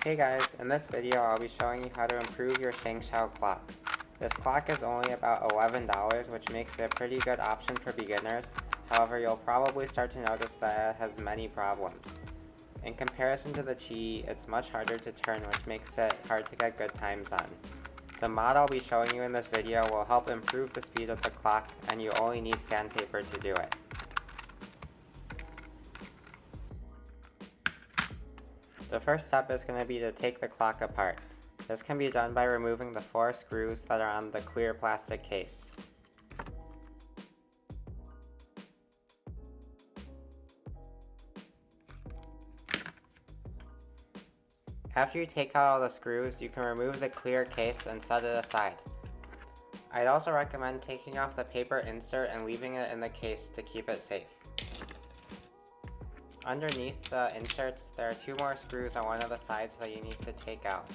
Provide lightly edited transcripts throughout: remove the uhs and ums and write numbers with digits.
Hey guys, in this video I'll be showing you how to improve your ShengShou Clock. This clock is only about $11, which makes it a pretty good option for beginners. However, you'll probably start to notice that it has many problems. In comparison to the QiYi, it's much harder to turn, which makes it hard to get good times on. The mod I'll be showing you in this video will help improve the speed of the clock, and you only need sandpaper to do it. The first step is going to be to take the clock apart. This can be done by removing the 4 screws that are on the clear plastic case. After you take out all the screws, you can remove the clear case and set it aside. I'd also recommend taking off the paper insert and leaving it in the case to keep it safe. Underneath the inserts, there are 2 more screws on one of the sides that you need to take out.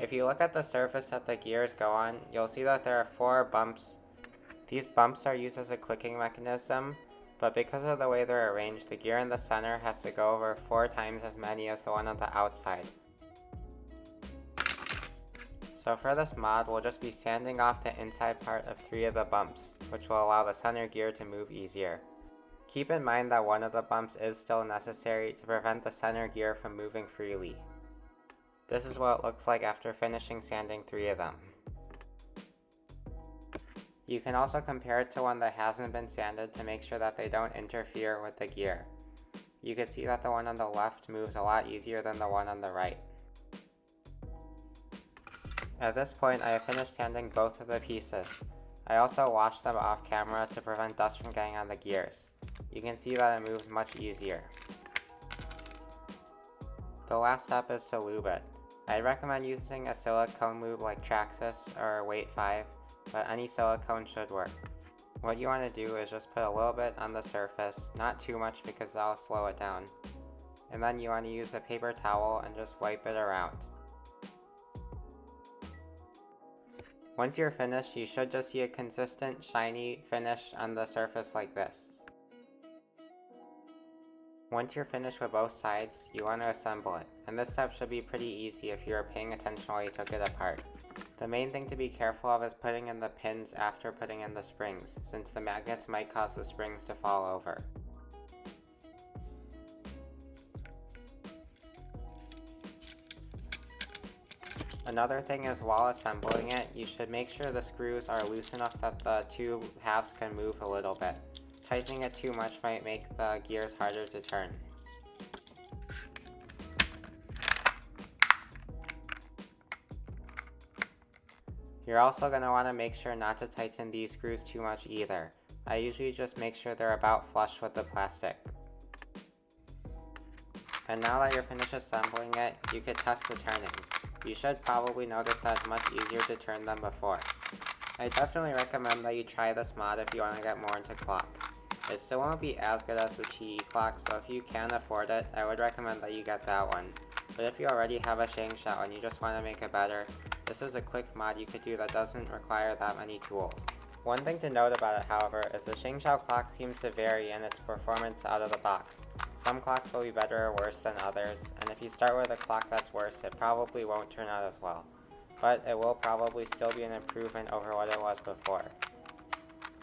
If you look at the surface that the gears go on, you'll see that there are 4 bumps. These bumps are used as a clicking mechanism, but because of the way they're arranged, the gear in the center has to go over 4 times as many as the one on the outside. So for this mod, we'll just be sanding off the inside part of 3 of the bumps, which will allow the center gear to move easier. Keep in mind that one of the bumps is still necessary to prevent the center gear from moving freely. This is what it looks like after finishing sanding 3 of them. You can also compare it to one that hasn't been sanded to make sure that they don't interfere with the gear. You can see that the one on the left moves a lot easier than the one on the right. At this point, I have finished sanding both of the pieces. I also washed them off camera to prevent dust from getting on the gears. You can see that it moves much easier. The last step is to lube it. I recommend using a silicone lube like Traxxas or Weight 5, but any silicone should work. What you want to do is just put a little bit on the surface, not too much because that'll slow it down. And then you want to use a paper towel and just wipe it around. Once you're finished, you should just see a consistent, shiny finish on the surface like this. Once you're finished with both sides, you want to assemble it, and this step should be pretty easy if you were paying attention while you took it apart. The main thing to be careful of is putting in the pins after putting in the springs, since the magnets might cause the springs to fall over. Another thing is, while assembling it, you should make sure the screws are loose enough that the 2 halves can move a little bit. Tightening it too much might make the gears harder to turn. You're also going to want to make sure not to tighten these screws too much either. I usually just make sure they're about flush with the plastic. And now that you're finished assembling it, you could test the turning. You should probably notice that it's much easier to turn than before. I definitely recommend that you try this mod if you want to get more into clock. It still won't be as good as the QiYi clock, so if you can afford it, I would recommend that you get that one. But if you already have a ShengShou and you just want to make it better, this is a quick mod you could do that doesn't require that many tools. One thing to note about it, however, is the ShengShou clock seems to vary in its performance out of the box. Some clocks will be better or worse than others, and if you start with a clock that's worse, it probably won't turn out as well. But it will probably still be an improvement over what it was before.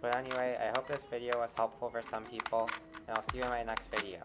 But anyway, I hope this video was helpful for some people, and I'll see you in my next video.